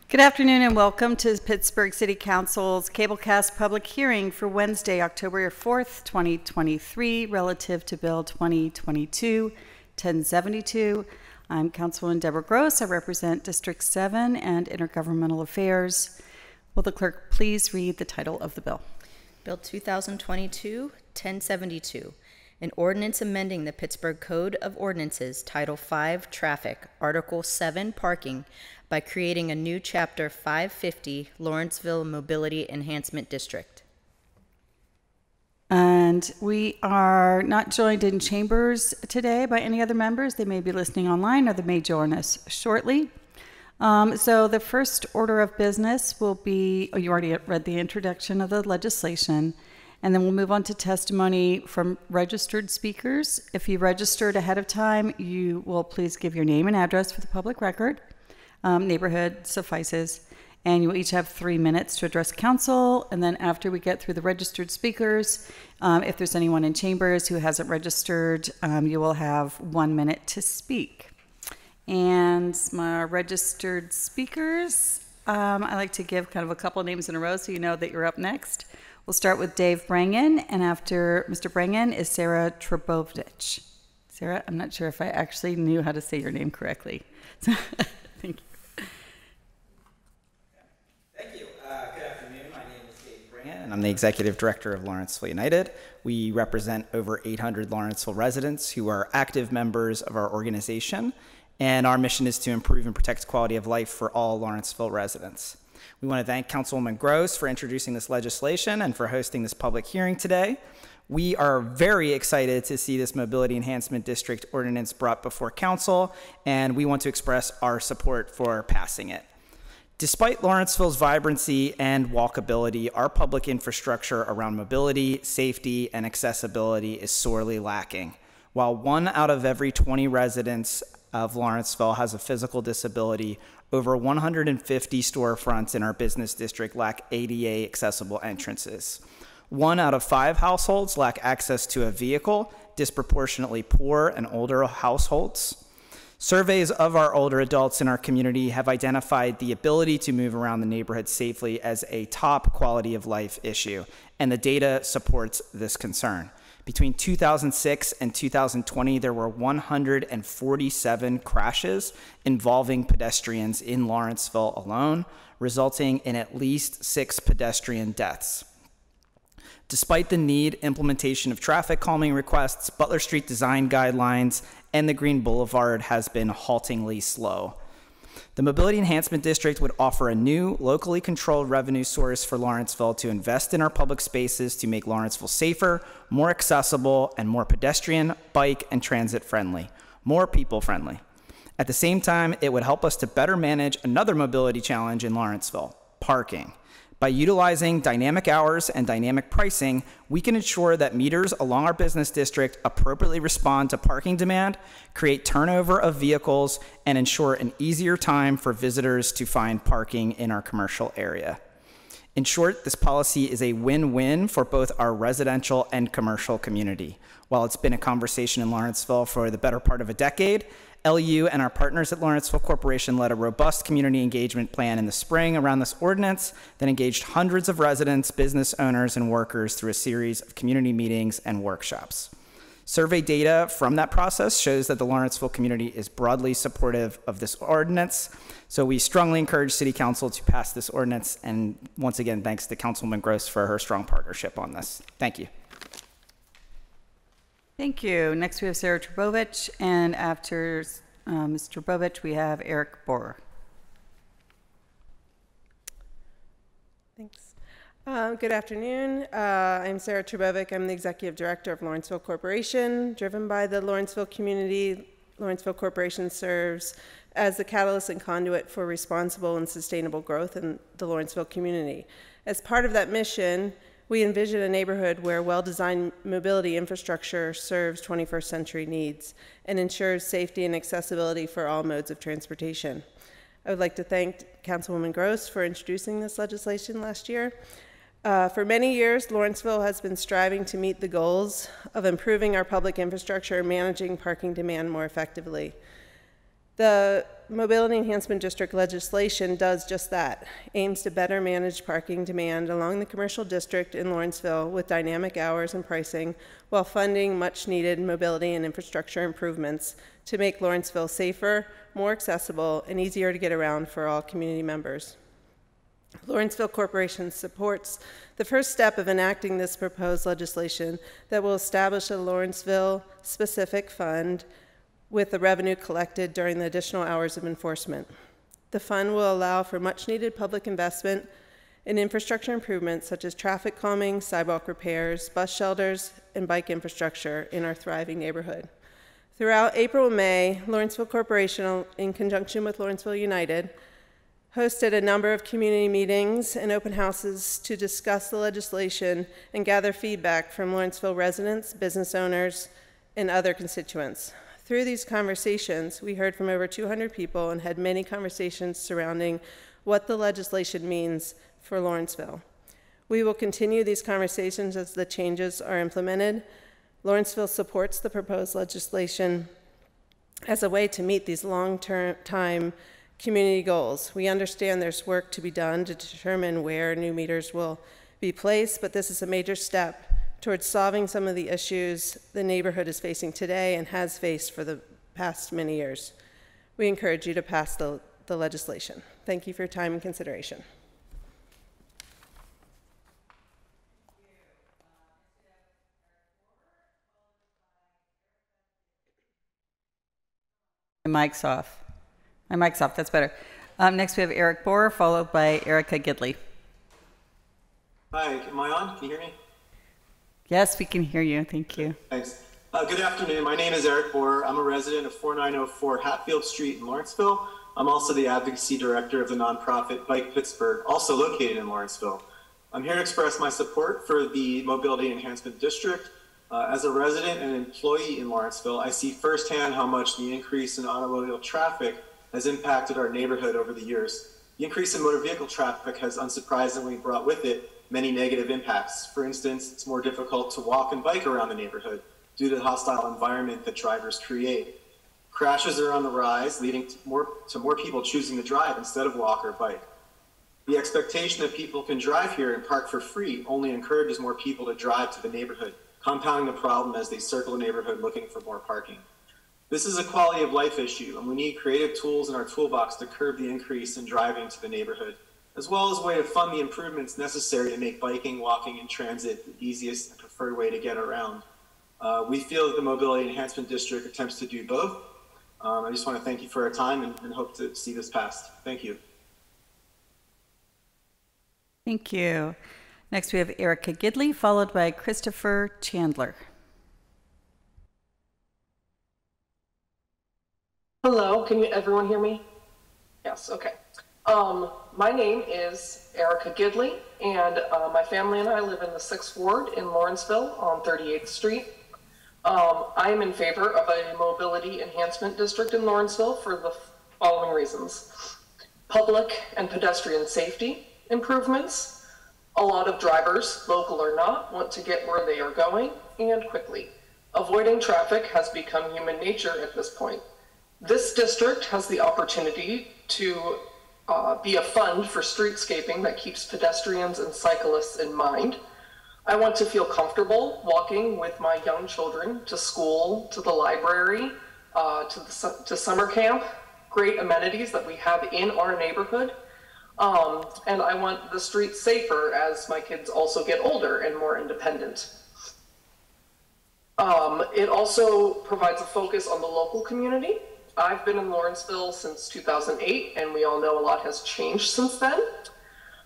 Good afternoon and welcome to Pittsburgh City Council's Cablecast public hearing for Wednesday, October 4th, 2023, relative to Bill 2022-1072. I'm Councilwoman Deborah Gross. I represent District 7 and Intergovernmental Affairs. Will the clerk please read the title of the bill? Bill 2022-1072, an ordinance amending the Pittsburgh Code of Ordinances, Title 5, Traffic, Article 7, Parking, by creating a new Chapter 550, Lawrenceville Mobility Enhancement District. And we are not joined in chambers today by any other members. They may be listening online or they may join us shortly. So the first order of business will be, you already read the introduction of the legislation, and then we'll move on to testimony from registered speakers. If you registered ahead of time, you will please give your name and address for the public record. Neighborhood suffices, and you will each have 3 minutes to address council. And then after we get through the registered speakers, if there's anyone in chambers who hasn't registered, you will have 1 minute to speak. And my registered speakers, I like to give kind of a couple names in a row so you know that you're up next. We'll start with Dave Brangen, and after Mr. Brangen is Sarah Trebovich. Sarah, I'm not sure if I actually knew how to say your name correctly. So thank you. Thank you. Good afternoon. My name is Dave Brangen, and I'm the Executive Director of Lawrenceville United. We represent over 800 Lawrenceville residents who are active members of our organization, and our mission is to improve and protect quality of life for all Lawrenceville residents. We want to thank Councilwoman Gross for introducing this legislation and for hosting this public hearing today. We are very excited to see this Mobility Enhancement District ordinance brought before Council, and we want to express our support for passing it. Despite Lawrenceville's vibrancy and walkability, our public infrastructure around mobility, safety, and accessibility is sorely lacking. While 1 out of every 20 residents of Lawrenceville has a physical disability, over 150 storefronts in our business district lack ADA accessible entrances. 1 out of 5 households lack access to a vehicle, disproportionately poor and older households. Surveys of our older adults in our community have identified the ability to move around the neighborhood safely as a top quality of life issue, and the data supports this concern. Between 2006 and 2020, there were 147 crashes involving pedestrians in Lawrenceville alone, resulting in at least 6 pedestrian deaths. Despite the need, implementation of traffic calming requests, Butler Street design guidelines, and the Green Boulevard has been haltingly slow. The Mobility Enhancement District would offer a new, locally controlled revenue source for Lawrenceville to invest in our public spaces to make Lawrenceville safer, more accessible, and more pedestrian, bike, and transit friendly, more people friendly. At the same time, it would help us to better manage another mobility challenge in Lawrenceville, parking. By utilizing dynamic hours and dynamic pricing, we can ensure that meters along our business district appropriately respond to parking demand, create turnover of vehicles, and ensure an easier time for visitors to find parking in our commercial area. In short, this policy is a win-win for both our residential and commercial community. While it's been a conversation in Lawrenceville for the better part of a decade, LU and our partners at Lawrenceville Corporation led a robust community engagement plan in the spring around this ordinance that engaged hundreds of residents, business owners, and workers through a series of community meetings and workshops. Survey data from that process shows that the Lawrenceville community is broadly supportive of this ordinance, so we strongly encourage City Council to pass this ordinance, and once again, thanks to Councilwoman Gross for her strong partnership on this. Thank you. Thank you. Next, we have Sarah Trebovich, and after Ms. Trebovich, we have Eric Borer. Thanks. Good afternoon. I'm Sarah Trebovich. I'm the Executive Director of Lawrenceville Corporation. Driven by the Lawrenceville community, Lawrenceville Corporation serves as the catalyst and conduit for responsible and sustainable growth in the Lawrenceville community. As part of that mission, we envision a neighborhood where well-designed mobility infrastructure serves 21st century needs and ensures safety and accessibility for all modes of transportation. I would like to thank Councilwoman Gross for introducing this legislation last year. For many years, Lawrenceville has been striving to meet the goals of improving our public infrastructure and managing parking demand more effectively. The Mobility Enhancement District legislation does just that, aims to better manage parking demand along the commercial district in Lawrenceville with dynamic hours and pricing while funding much needed mobility and infrastructure improvements to make Lawrenceville safer, more accessible, and easier to get around for all community members. Lawrenceville Corporation supports the first step of enacting this proposed legislation that will establish a Lawrenceville-specific fund with the revenue collected during the additional hours of enforcement. The fund will allow for much-needed public investment in infrastructure improvements such as traffic calming, sidewalk repairs, bus shelters, and bike infrastructure in our thriving neighborhood. Throughout April and May, Lawrenceville Corporation, in conjunction with Lawrenceville United, hosted a number of community meetings and open houses to discuss the legislation and gather feedback from Lawrenceville residents, business owners, and other constituents. Through these conversations, we heard from over 200 people and had many conversations surrounding what the legislation means for Lawrenceville. We will continue these conversations as the changes are implemented. Lawrenceville supports the proposed legislation as a way to meet these long-term community goals. We understand there's work to be done to determine where new meters will be placed, but this is a major step towards solving some of the issues the neighborhood is facing today and has faced for the past many years. We encourage you to pass the legislation. Thank you for your time and consideration. My mic's off. My mic's off, that's better. Next we have Eric Bohr, followed by Erica Gidley. Hi, am I on? Can you hear me? Yes, we can hear you. Thank you. Thanks. Good afternoon. My name is Eric Bohr. I'm a resident of 4904 Hatfield Street in Lawrenceville. I'm also the advocacy director of the nonprofit Bike Pittsburgh, also located in Lawrenceville. I'm here to express my support for the Mobility Enhancement District. As a resident and employee in Lawrenceville, I see firsthand how much the increase in automobile traffic has impacted our neighborhood over the years. The increase in motor vehicle traffic has unsurprisingly brought with it many negative impacts. For instance, it's more difficult to walk and bike around the neighborhood due to the hostile environment that drivers create. Crashes are on the rise, leading to more people choosing to drive instead of walk or bike. The expectation that people can drive here and park for free only encourages more people to drive to the neighborhood, compounding the problem as they circle the neighborhood looking for more parking. This is a quality of life issue, and we need creative tools in our toolbox to curb the increase in driving to the neighborhood, as well as a way to fund the improvements necessary to make biking, walking, and transit the easiest and preferred way to get around. We feel that the Mobility Enhancement District attempts to do both. I just want to thank you for your time and hope to see this passed. Thank you. Thank you. Next we have Erica Gidley, followed by Christopher Chandler. Hello, can everyone hear me? Yes, okay. My name is Erica Gidley, and my family and I live in the 6th Ward in Lawrenceville on 38th Street. I am in favor of a mobility enhancement district in Lawrenceville for the following reasons. Public and pedestrian safety improvements. A lot of drivers, local or not, want to get where they are going and quickly. Avoiding traffic has become human nature at this point. This district has the opportunity to be a fund for streetscaping that keeps pedestrians and cyclists in mind. I want to feel comfortable walking with my young children to school, to the library, to summer camp, great amenities that we have in our neighborhood. And I want the streets safer as my kids also get older and more independent. It also provides a focus on the local community. I've been in Lawrenceville since 2008, and we all know a lot has changed since then.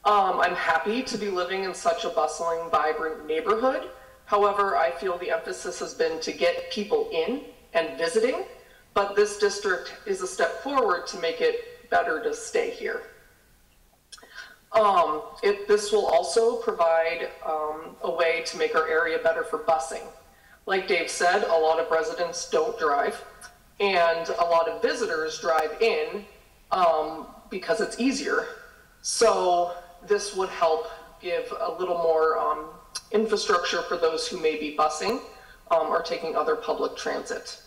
I'm happy to be living in such a bustling, vibrant neighborhood. However, I feel the emphasis has been to get people in and visiting, but this district is a step forward to make it better to stay here. This will also provide a way to make our area better for busing. Like Dave said, a lot of residents don't drive, and a lot of visitors drive in because it's easier. So this would help give a little more infrastructure for those who may be busing or taking other public transit.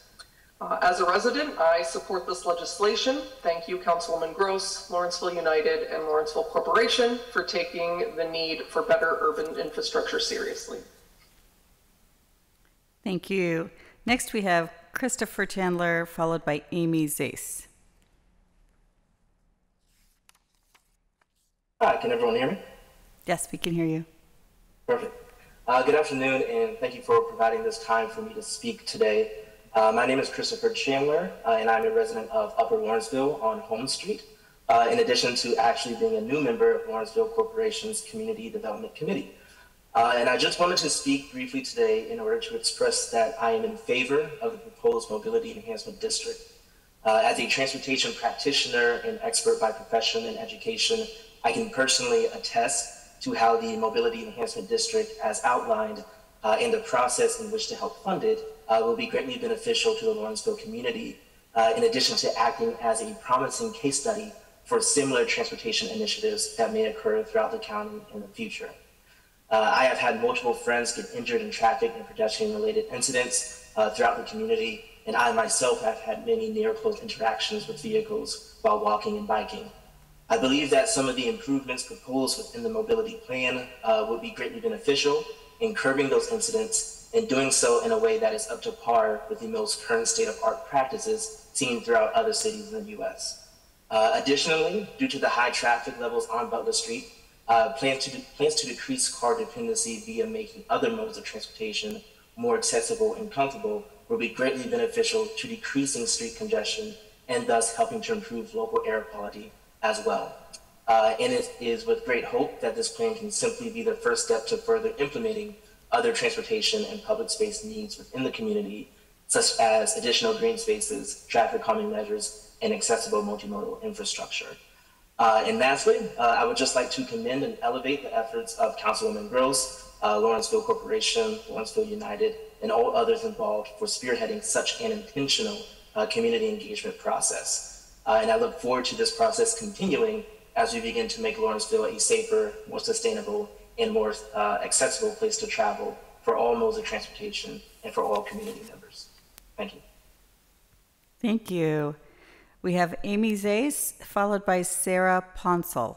As a resident, I support this legislation. Thank you, Councilwoman Gross, Lawrenceville United, and Lawrenceville Corporation for taking the need for better urban infrastructure seriously. Thank you. Next, we have Christopher Chandler, followed by Amy Zase. Hi, can everyone hear me? Yes, we can hear you. Perfect. Good afternoon, and thank you for providing this time for me to speak today. My name is Christopher Chandler, and I'm a resident of Upper Lawrenceville on Holmes Street, in addition to actually being a new member of Lawrenceville Corporation's Community Development Committee. And I just wanted to speak briefly today in order to express that I am in favor of the proposed Mobility Enhancement District. As a transportation practitioner and expert by profession and education, I can personally attest to how the Mobility Enhancement District, as outlined and the process in which to help fund it, will be greatly beneficial to the Lawrenceville community, in addition to acting as a promising case study for similar transportation initiatives that may occur throughout the county in the future. I have had multiple friends get injured in traffic and pedestrian-related incidents throughout the community, and I myself have had many near-close interactions with vehicles while walking and biking. I believe that some of the improvements proposed within the mobility plan would be greatly beneficial in curbing those incidents and doing so in a way that is up to par with the most current state-of-art practices seen throughout other cities in the U.S. Additionally, due to the high traffic levels on Butler Street, plans to decrease car dependency via making other modes of transportation more accessible and comfortable will be greatly beneficial to decreasing street congestion and thus helping to improve local air quality as well. And it is with great hope that this plan can simply be the first step to further implementing other transportation and public space needs within the community, such as additional green spaces, traffic calming measures, and accessible multimodal infrastructure. And lastly, I would just like to commend and elevate the efforts of Councilwoman Gross, Lawrenceville Corporation, Lawrenceville United, and all others involved for spearheading such an intentional community engagement process. And I look forward to this process continuing as we begin to make Lawrenceville a safer, more sustainable, and more accessible place to travel for all modes of transportation and for all community members. Thank you. Thank you. We have Amy Zase, followed by Sarah Ponsel.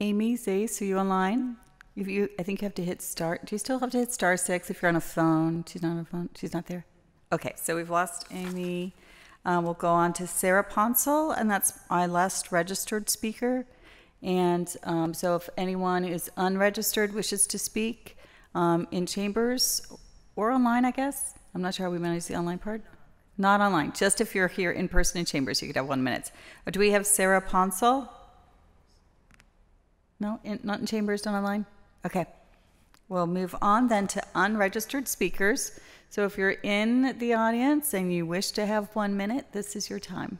Amy Zase, are you online? I think you have to hit star. Do you still have to hit *6 if you're on a phone? She's not on a phone. She's not there. Okay, so we've lost Amy. We'll go on to Sarah Ponsel, and that's my last registered speaker. And so if anyone is unregistered wishes to speak in chambers or online, I guess. I'm not sure how we manage the online part. Not online. Just if you're here in person in chambers, you could have 1 minute. Do we have Sarah Ponsel? No, not in chambers, not online? Okay. We'll move on then to unregistered speakers. So if you're in the audience and you wish to have 1 minute, this is your time.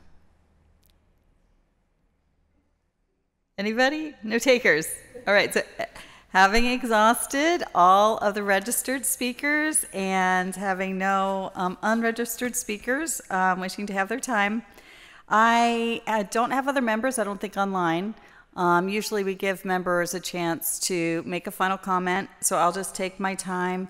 Anybody? No takers. All right. So having exhausted all of the registered speakers and having no unregistered speakers wishing to have their time, I don't have other members, I don't think, online. Usually we give members a chance to make a final comment, so I'll just take my time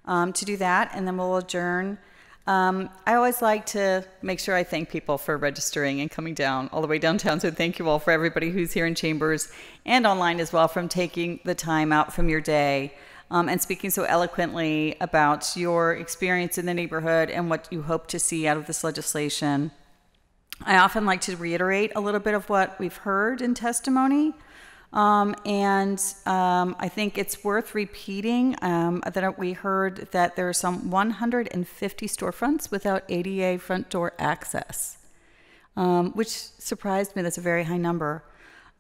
to do that, and then we'll adjourn. I always like to make sure I thank people for registering and coming down all the way downtown, so thank you all for everybody who's here in chambers and online as well from taking the time out from your day and speaking so eloquently about your experience in the neighborhood and what you hope to see out of this legislation. I often like to reiterate a little bit of what we've heard in testimony, and I think it's worth repeating that we heard that there are some 150 storefronts without ADA front door access, which surprised me. That's a very high number,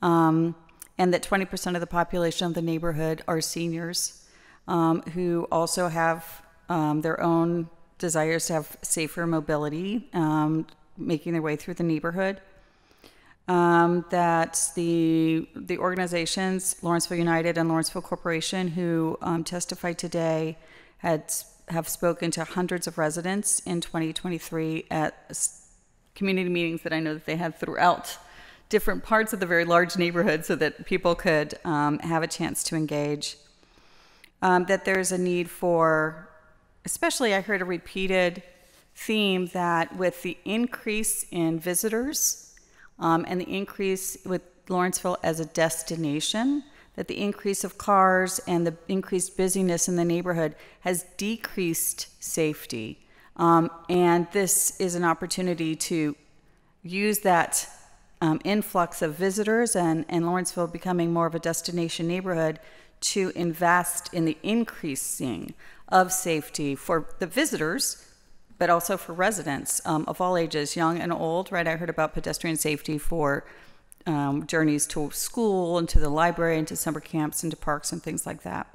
and that 20% of the population of the neighborhood are seniors who also have their own desires to have safer mobility, making their way through the neighborhood. That the organizations, Lawrenceville United and Lawrenceville Corporation, who testified today, have spoken to hundreds of residents in 2023 at community meetings that I know that they had throughout different parts of the very large neighborhood so that people could have a chance to engage. that there's a need for, especially I heard a repeated theme that with the increase in visitors and the increase with Lawrenceville as a destination, that the increase of cars and the increased busyness in the neighborhood has decreased safety. And this is an opportunity to use that influx of visitors and Lawrenceville becoming more of a destination neighborhood to invest in the increasing of safety for the visitors, but also for residents of all ages, young and old, right? I heard about pedestrian safety for journeys to school and to the library and to summer camps and to parks and things like that.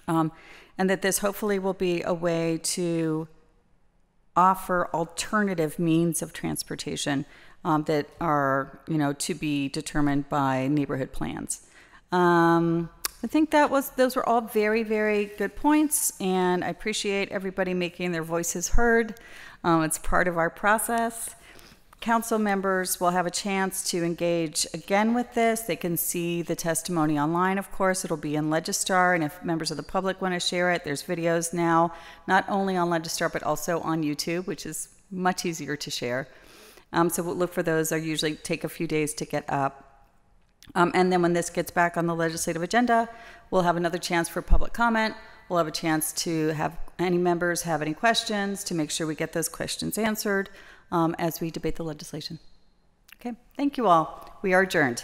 And that this hopefully will be a way to offer alternative means of transportation that are, to be determined by neighborhood plans. I think those were all very, very good points, and I appreciate everybody making their voices heard. It's part of our process. Council members will have a chance to engage again with this. They can see the testimony online, of course. It'll be in Legistar, and if members of the public want to share it, there's videos now, not only on Legistar, but also on YouTube, which is much easier to share. So we'll look for those. They usually take a few days to get up. And then when this gets back on the legislative agenda, we'll have another chance for public comment. We'll have a chance to have any members have any questions to make sure we get those questions answered as we debate the legislation. Okay, thank you all. We are adjourned.